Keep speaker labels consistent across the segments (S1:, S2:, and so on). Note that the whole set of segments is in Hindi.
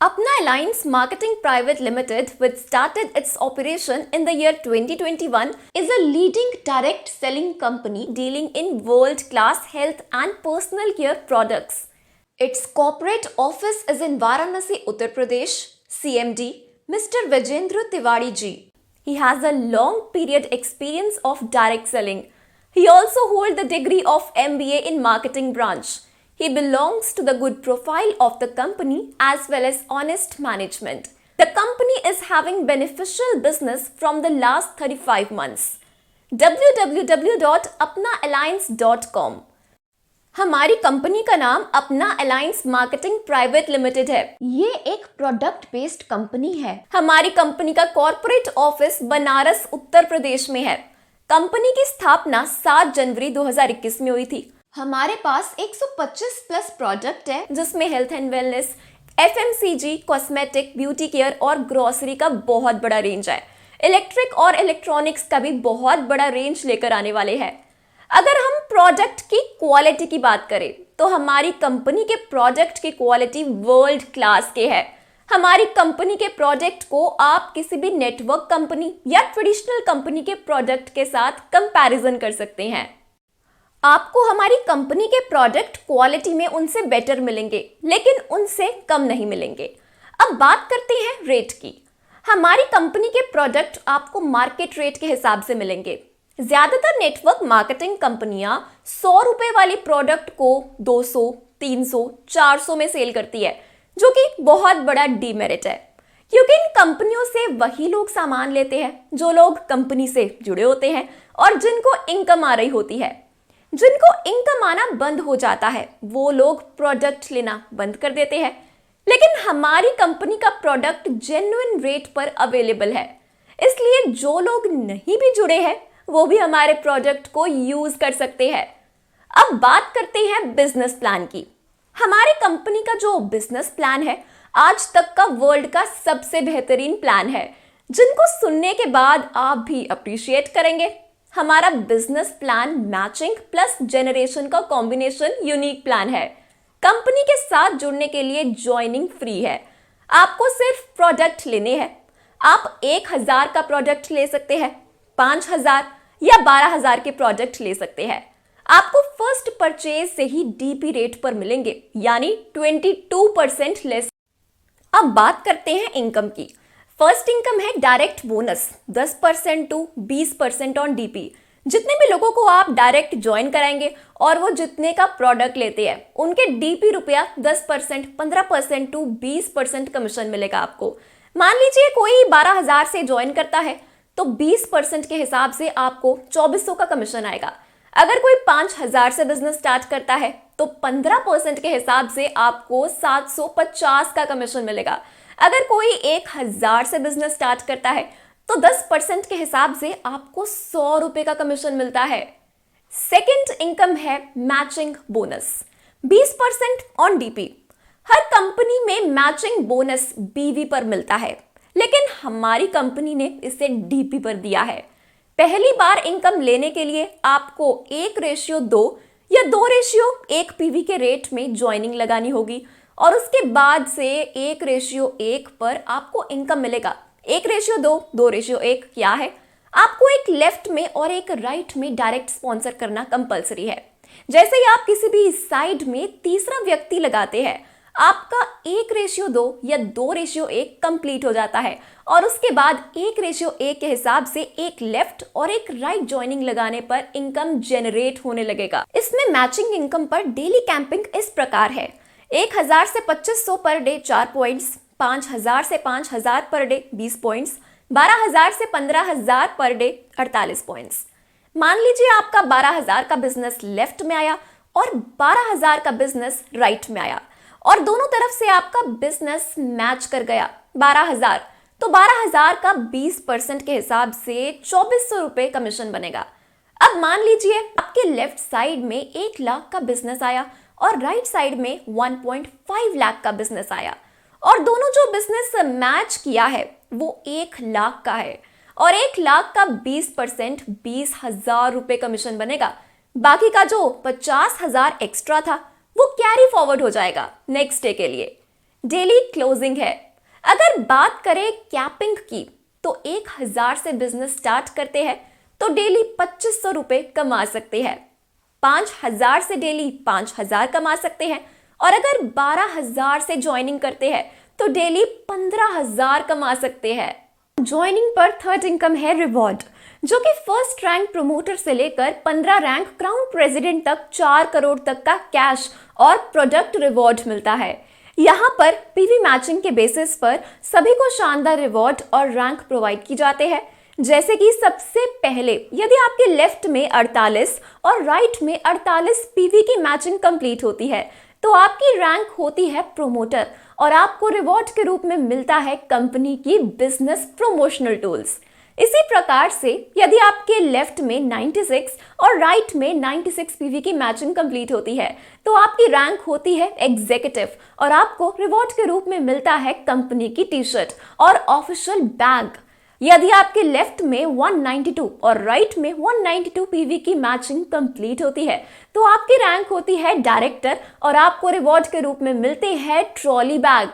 S1: Apna Alliance Marketing Private Limited, which started its operation in the year 2021, is a leading direct selling company dealing in world-class health and personal care products. Its corporate office is in Varanasi, Uttar Pradesh. CMD, Mr. Vijendra Tiwari ji. He has a long period experience of direct selling. He also holds the degree of MBA in marketing branch. He belongs to the good profile of the company as well as honest management. The company is having beneficial business from the last 35 months. www.apnaalliance.com हमारी कंपनी का नाम अपना अलायंस मार्केटिंग प्राइवेट लिमिटेड है। ये एक प्रोडक्ट बेस्ड कंपनी है। हमारी कंपनी का कॉर्पोरेट ऑफिस बनारस उत्तर प्रदेश में है। कंपनी की स्थापना 7 जनवरी 2021 में हुई थी। हमारे पास 125 प्लस प्रोडक्ट है, जिसमें health and wellness, FMCG, cosmetic, beauty care और ग्रोसरी का बहुत बड़ा रेंज है। इलेक्ट्रिक और इलेक्ट्रॉनिक्स का भी बहुत बड़ा रेंज लेकर आने वाले हैं। अगर हम प्रोडक्ट की क्वालिटी की बात करें तो हमारी कंपनी के प्रोडक्ट की क्वालिटी वर्ल्ड क्लास के है। हमारी कंपनी के प्रोडक्ट को आप किसी भी नेटवर्क कंपनी या ट्रेडिशनल कंपनी के प्रोडक्ट के साथ कंपैरिजन कर सकते हैं। आपको हमारी कंपनी के प्रोडक्ट क्वालिटी में उनसे बेटर मिलेंगे, लेकिन उनसे कम नहीं मिलेंगे। अब बात करते हैं रेट की। हमारी कंपनी के प्रोडक्ट आपको मार्केट रेट के हिसाब से मिलेंगे। ज्यादातर नेटवर्क मार्केटिंग कंपनियां 100 रुपए वाली प्रोडक्ट को 200, 300, 400 में सेल करती है, जो कि बहुत बड़ा डीमेरिट है, क्योंकि इन कंपनियों से वही लोग सामान लेते हैं जो लोग कंपनी से जुड़े होते हैं और जिनको इनकम आ रही होती है। जिनको इनकम आना बंद हो जाता है वो लोग प्रोडक्ट लेना बंद कर देते हैं। लेकिन हमारी कंपनी का प्रोडक्ट जेन्युइन रेट पर अवेलेबल है, इसलिए जो लोग नहीं भी जुड़े हैं वो भी हमारे प्रोडक्ट को यूज कर सकते हैं। अब बात करते हैं बिजनेस प्लान की। हमारी कंपनी का जो बिजनेस प्लान है आज तक का वर्ल्ड का सबसे बेहतरीन प्लान है, जिनको सुनने के बाद आप भी अप्रिशिएट करेंगे। हमारा business plan matching plus generation का कॉम्बिनेशन यूनिक प्लान है। कंपनी के साथ जुड़ने के लिए ज्वाइनिंग फ्री है। आपको सिर्फ प्रोडक्ट लेने हैं। आप 1000 का प्रोडक्ट ले सकते हैं, 5000 या 12000 के प्रोडक्ट ले सकते हैं। आपको फर्स्ट परचेज से ही DP रेट पर मिलेंगे, यानी 22% लेस। अब बात करते हैं इनकम की। फर्स्ट इनकम है direct bonus 10% to 20% on DP। जितने भी लोगों को आप डायरेक्ट ज्वाइन कराएंगे और वो जितने का प्रोडक्ट लेते हैं उनके DP रुपया 10%, 15% टू 20% कमीशन मिलेगा आपको। मान लीजिए कोई 12000 से ज्वाइन करता है तो 20% के हिसाब से आपको 2400 का कमीशन आएगा। अगर कोई 5000 से बिजनेस स्टार्ट करता है तो 15% के हिसाब से आपको 750 का कमीशन मिलेगा। अगर कोई 1000 से बिजनेस स्टार्ट करता है तो 10% के हिसाब से आपको 100 रुपए का कमीशन मिलता है। सेकेंड इनकम है matching bonus 20% on DP। Her company में मैचिंग बोनस BV पर मिलता है, लेकिन हमारी कंपनी ने इसे DP पर दिया है। पहली बार इनकम लेने के लिए आपको 1:2 या 2:1 PV के रेट में ज्वाइनिंग लगानी होगी और उसके बाद से 1:1 पर आपको इनकम मिलेगा। 1:2, 2:1 क्या है? आपको एक लेफ्ट में और एक राइट में डायरेक्ट स्पॉन्सर करना कंपलसरी है। जैसे ही आप किसी भी साइड में तीसरा व्यक्ति लगाते हैं, आपका 1:2 या 2:1 कंप्लीट हो जाता है और उसके बाद 1:1 के हिसाब से एक लेफ्ट और एक राइट ज्वाइनिंग लगाने पर इनकम जनरेट होने लगेगा। इसमें मैचिंग इनकम पर डेली कैंपिंग इस प्रकार है। 1000 से 2500 पर डे 4 पॉइंट्स, 5000 से 5000 पर डे 20 पॉइंट्स, 12000 से 15000 पर डे 48 पॉइंट्स। मान लीजिए आपका 12000 का बिजनेस लेफ्ट में आया और 12000 का बिजनेस राइट में आया और दोनों तरफ से आपका बिजनेस मैच कर गया 12000, तो 12000 का 20% के हिसाब से 2400 रुपए कमीशन बनेगा। अब मान लीजिए आपके लेफ्ट साइड में 1 लाख का बिजनेस आया और राइट साइड में 1.5 लाख का बिजनेस आया और दोनों जो बिजनेस मैच किया है वो 1 लाख का है और 1 लाख का 20% 20,000 रुपए कमीशन बनेगा। बाकी का जो 50,000 एक्स्ट्रा था वो कैरी फॉरवर्ड हो जाएगा नेक्स्ट डे के लिए। डेली क्लोजिंग है। अगर बात करें कैपिंग की तो 1,000 से बिजनेस स्टार्ट करते हैं तो डेली 2,500 रुपए कमा सकते हैं। 5,000 से डेली 5,000 कमा सकते हैं और अगर 12,000 से ज्वाइनिंग करते हैं तो डेली 15,000 कमा सकते हैं। ज्वाइनिंग पर थर्ड इनकम है रिवॉर्ड, जो कि फर्स्ट रैंक प्रमोटर से लेकर 15 रैंक क्राउन प्रेसिडेंट तक 4 करोड़ तक का कैश और प्रोडक्ट रिवॉर्ड मिलता है। यहाँ पर पीवी मैचिंग के बेसिस पर सभी को शानदार रिवॉर्ड और रैंक प्रोवाइड की जाते हैं। जैसे कि सबसे पहले यदि आपके लेफ्ट में 48 और राइट में 48 पीवी की मैचिंग कंप्लीट होती है तो आपकी रैंक होती है प्रोमोटर और आपको रिवॉर्ड के रूप में मिलता है कंपनी की बिजनेस प्रमोशनल टूल्स। इसी प्रकार से यदि आपके लेफ्ट में 96 और राइट में 96 पीवी की मैचिंग कंप्लीट होती है तो आपकी रैंक होती है एग्जीक्यूटिव और आपको रिवॉर्ड के रूप में मिलता है कंपनी की टी शर्ट और ऑफिशियल बैग। यदि आपके लेफ्ट में 192 और राइट में 192 पीवी की मैचिंग कंप्लीट होती है तो आपकी रैंक होती है डायरेक्टर और आपको रिवॉर्ड के रूप में मिलते हैं ट्रॉली बैग।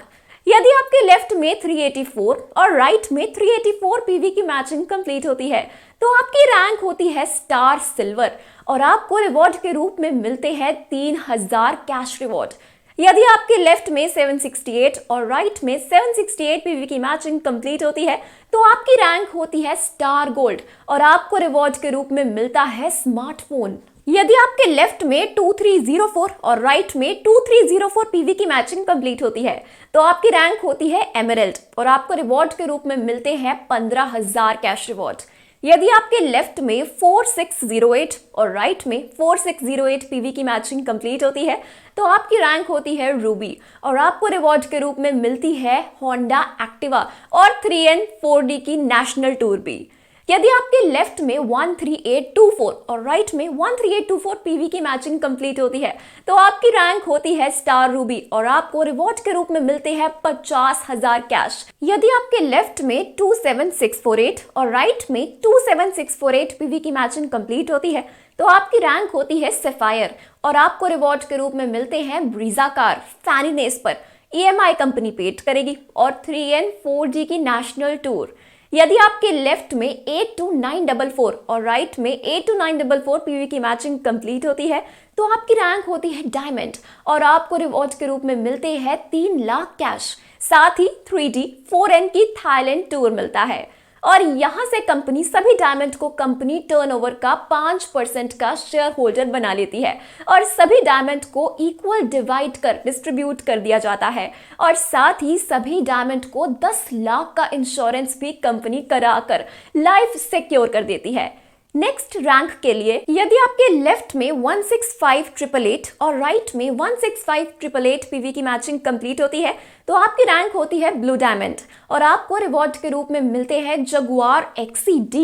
S1: यदि आपके लेफ्ट में 384 और राइट में 384 पीवी की मैचिंग कंप्लीट होती है तो आपकी रैंक होती है स्टार सिल्वर और आपको रिवॉर्ड के रूप में मिलते हैं 3,000 कैश रिवॉर्ड। यदि आपके लेफ्ट में 768 और राइट में 768 पीवी की मैचिंग कंप्लीट होती है तो आपकी रैंक होती है स्टार गोल्ड और आपको रिवॉर्ड के रूप में मिलता है स्मार्टफोन। यदि आपके लेफ्ट में 2304 और राइट में 2304 पीवी की मैचिंग कंप्लीट होती है तो आपकी रैंक होती है एमरल्ड और आपको रिवॉर्ड के रूप में मिलते हैं 15,000 कैश रिवॉर्ड। यदि आपके लेफ्ट में 4608 और राइट में 4608 पीवी की मैचिंग कंप्लीट होती है तो आपकी रैंक होती है रूबी और आपको रिवॉर्ड के रूप में मिलती है होंडा एक्टिवा और 3N 4D की नेशनल टूर भी। यदि आपके लेफ्ट में 13824 और राइट में 13824 पीवी की मैचिंग कंप्लीट होती है तो आपकी रैंक होती है स्टार रूबी और आपको रिवॉर्ड के रूप में मिलते हैं 50,000 कैश। यदि आपके लेफ्ट में 27648 और राइट में 27648 पीवी की मैचिंग कंप्लीट होती है तो आपकी रैंक होती है सफायर और आपको रिवॉर्ड के रूप में मिलते हैं ब्रीजा कार फैनी नेस पर EMI कंपनी पेड करेगी और 3N 4G की नेशनल टूर। यदि आपके लेफ्ट में 82944 और राइट में 82944 पीवी की मैचिंग कंप्लीट होती है तो आपकी रैंक होती है डायमंड और आपको रिवॉर्ड के रूप में मिलते हैं 3 लाख कैश। साथ ही 3D 4N की थाईलैंड टूर मिलता है और यहाँ से कंपनी सभी डायमंड को कंपनी टर्नओवर का 5% का शेयर होल्डर बना लेती है और सभी डायमंड को इक्वल डिवाइड कर डिस्ट्रीब्यूट कर दिया जाता है और साथ ही सभी डायमंड को 10 लाख का इंश्योरेंस भी कंपनी कराकर लाइफ सिक्योर कर देती है। नेक्स्ट रैंक के लिए यदि आपके लेफ्ट में 16588 और राइट में 16588 पीवी की मैचिंग कंप्लीट होती है तो आपकी रैंक होती है ब्लू डायमंड और आपको रिवॉर्ड के रूप में मिलते हैं जगुआर XCD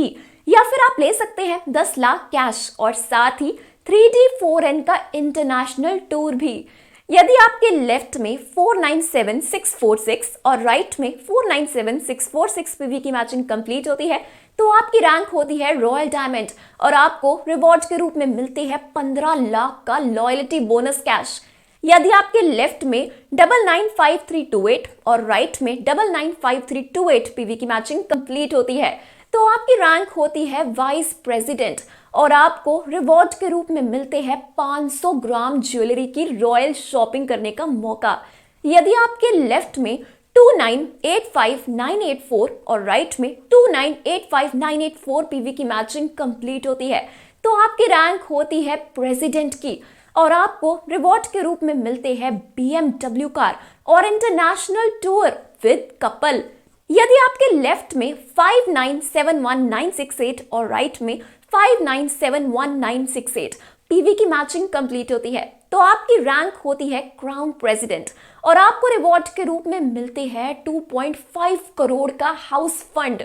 S1: या फिर आप ले सकते हैं 10 लाख कैश और साथ ही 3D 4N का इंटरनेशनल टूर भी। यदि आपके लेफ्ट में 497646 और राइट में 497646 पीवी की मैचिंग कंप्लीट होती है तो आपकी रैंक होती है रॉयल डायमंड और आपको रिवॉर्ड के रूप में मिलते हैं 15 लाख का लॉयल्टी बोनस कैश। यदि आपके लेफ्ट में 995328 और राइट में 995328 पीवी की मैचिंग कंप्लीट होती है तो आपकी रैंक होती है वाइस प्रेसिडेंट और आपको रिवॉर्ड के रूप में मिलते हैं 500 ग्राम ज्वेलरी की रॉयल शॉपिंग करने का मौका। यदि आपके लेफ्ट में 2985984 और राइट में 2985984 पीवी की मैचिंग कंप्लीट होती है तो आपकी रैंक होती है प्रेसिडेंट की और आपको रिवॉर्ड के रूप में मिलते हैं BMW कार और इंटरनेशनल टूर विद कपल। यदि आपके लेफ्ट में 5971968 और राइट में 5971968 पीवी की मैचिंग कंप्लीट होती है तो आपकी रैंक होती है क्राउन प्रेसिडेंट और आपको रिवॉर्ड के रूप में मिलते हैं 2.5 करोड़ का हाउस फंड।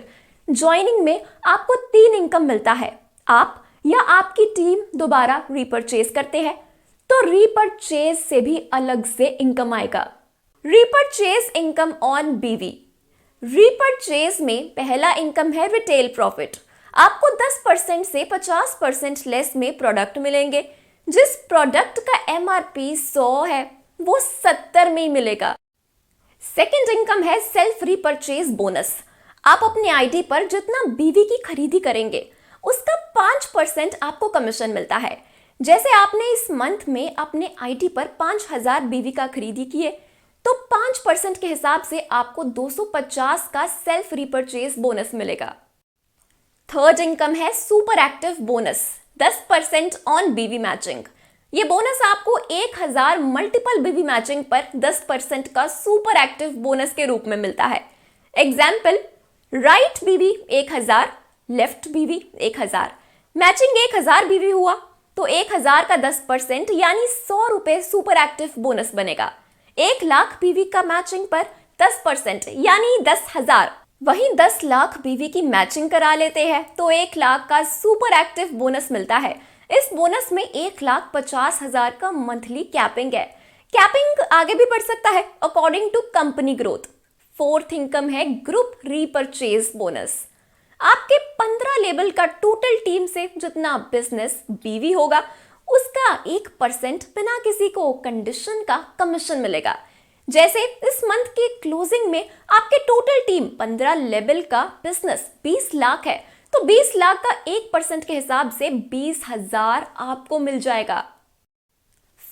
S1: ज्वाइनिंग में आपको 3 इनकम मिलता है। आप या आपकी टीम दोबारा रीपरचेज करते हैं तो रीपरचेज से भी अलग से इनकम आएगा। Repurchase income on BV। Repurchase में पहला इनकम है रिटेल प्रॉफिट। आपको 10% से 50% लेस में प्रोडक्ट मिलेंगे। जिस प्रोडक्ट का MRP 100 है वो 70 में ही मिलेगा। सेकेंड इनकम है सेल्फ रीपरचेज बोनस। आप अपने आईडी पर जितना बीवी की खरीदी करेंगे उसका 5% आपको कमीशन मिलता है। जैसे आपने इस मंथ में अपने आईडी पर 5000 बीवी का खरीदी किए तो 5% के हिसाब से आपको 250 का सेल्फ रीपरचेज बोनस मिलेगा। थर्ड इनकम है सुपर एक्टिव बोनस, 10% ऑन बीवी मैचिंग। ये बोनस आपको 1000 मल्टीपल बीवी मैचिंग पर 10% का सुपर एक्टिव बोनस के रूप में मिलता है। एग्जाम्पल, राइट बीवी 1000, लेफ्ट बीवी 1000, मैचिंग 1000 बीवी हुआ तो 1000 का 10% यानी 100 रुपए सुपर एक्टिव बोनस बनेगा। 1 लाख बीवी का मैचिंग पर 10% यानी 10,000। वहीं 10 लाख बीवी की मैचिंग करा लेते हैं तो 1 लाख का सुपर एक्टिव बोनस मिलता है। इस बोनस में 1,50,000 का मंथली कैपिंग है। कैपिंग आगे भी बढ़ सकता है according to company growth. Fourth income है ग्रुप रीपरचेज बोनस। आपके 15 लेवल का टोटल टीम से जितना बिजनेस बीवी होगा उसका 1% बिना किसी को कंडीशन का कमीशन मिलेगा। जैसे इस मंथ के क्लोजिंग में आपके टोटल टीम 15 लेवल का बिजनेस 20 लाख है तो 20 लाख का 1% के हिसाब से 20,000 आपको मिल जाएगा।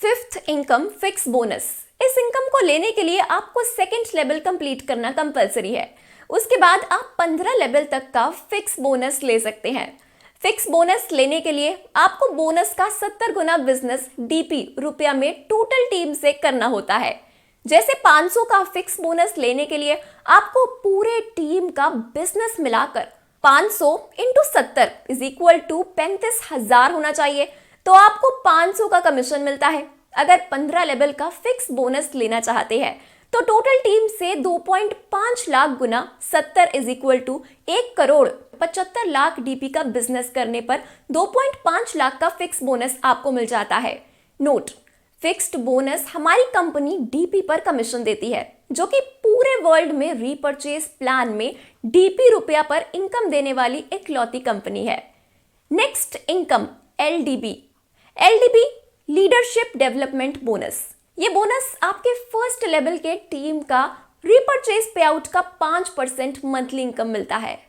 S1: Fifth income fix bonus. इस इनकम को लेने के लिए आपको सेकंड लेवल कंप्लीट करना कंपलसरी है। उसके बाद आप 15 लेवल तक का फिक्स बोनस ले सकते हैं। फिक्स बोनस लेने के लिए आपको बोनस का 70 गुना बिजनेस डीपी रुपया में टोटल टीम से करना होता है। जैसे 500 का फिक्स बोनस लेने के लिए आपको पूरे टीम का बिजनेस मिलाकर 500 इंटू 70 इज इक्वल टू 35,000 होना चाहिए तो आपको 500 का कमीशन मिलता है। अगर 15 लेवल का फिक्स बोनस लेना चाहते हैं तो टोटल टीम से 2.5 लाख गुना 70 इज इक्वल टू 1,75,00,000 डीपी का बिजनेस करने पर 2.5 लाख का फिक्स बोनस आपको मिल जाता है। नोट, फिक्स्ड बोनस हमारी कंपनी डीपी पर कमीशन देती है जो कि पूरे वर्ल्ड में रीपरचेज प्लान में डीपी रुपया पर इनकम देने वाली इकलौती कंपनी है। Next income LDB. LDB leadership development bonus. ये बोनस आपके फर्स्ट लेवल के टीम का रीपरचेज पे आउट का 5% मंथली इनकम मिलता है।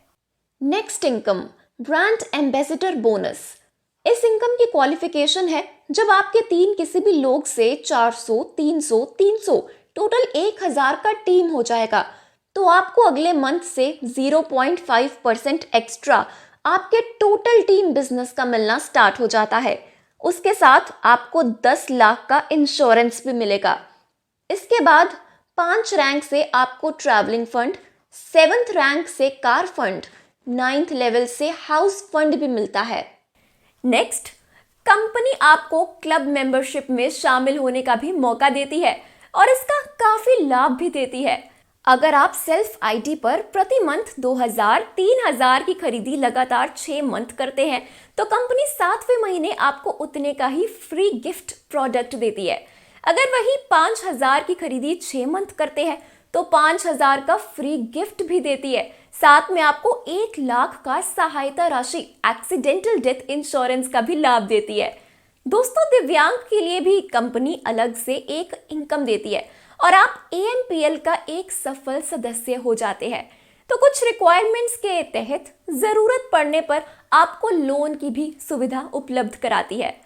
S1: Next income brand ambassador bonus. इस इनकम की क्वालिफिकेशन है जब आपके टीम किसी भी लोग से 400, 300, 300 टोटल 1000 का टीम हो जाएगा तो आपको अगले मंथ से 0.5% एक्स्ट्रा आपके टोटल टीम बिजनेस का मिलना स्टार्ट हो जाता है। उसके साथ आपको 10 लाख का इंश्योरेंस भी मिलेगा। इसके बाद 5 रैंक से आपको ट्रैवलिंग फंड, 7th रैंक से कार फंड, 9th लेवल से हाउस फंड भी मिलता है। नेक्स्ट, कंपनी आपको क्लब मेंबरशिप में शामिल होने का भी मौका देती है और इसका काफी लाभ भी देती है। अगर आप सेल्फ आईडी पर प्रति मंथ 2,000-3,000 की खरीदी लगातार 6 मंथ करते हैं तो कंपनी 7वें महीने आपको उतने का ही फ्री गिफ्ट प्रोडक्ट देती है। अगर वही 5,000 की खरीदी 6 मंथ करते हैं तो 5,000 का फ्री गिफ्ट भी देती है। साथ में आपको 1 लाख का सहायता राशि एक्सीडेंटल डेथ इंश्योरेंस का भी लाभ देती है। दोस्तों, दिव्यांग के लिए भी कंपनी अलग से एक इनकम देती है और आप AMPL का एक सफल सदस्य हो जाते हैं तो कुछ रिक्वायरमेंट्स के तहत जरूरत पड़ने पर आपको लोन की भी सुविधा उपलब्ध कराती है।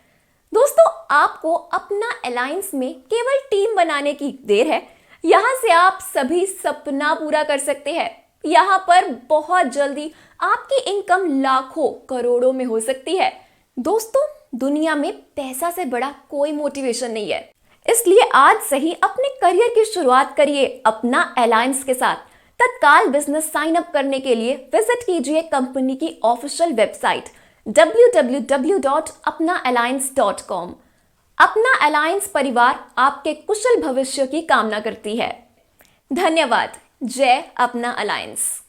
S1: दोस्तों, आपको अपना अलायंस में केवल टीम बनाने की देर है। यहाँ से आप सभी सपना पूरा कर सकते हैं। यहाँ पर बहुत जल्दी आपकी इनकम लाखों करोड़ों में हो सकती है। दोस्तों, दुनिया में पैसा से बड़ा कोई मोटिवेशन नहीं है, इसलिए आज से ही अपने करियर की शुरुआत करिए अपना अलायंस के साथ। तत्काल बिजनेस साइन अप करने के लिए विजिट कीजिए कंपनी की ऑफिशियल वेबसाइट www.apnaalliance.com। अपना अलायंस परिवार आपके कुशल भविष्य की कामना करती है। धन्यवाद। जय अपना अलायंस।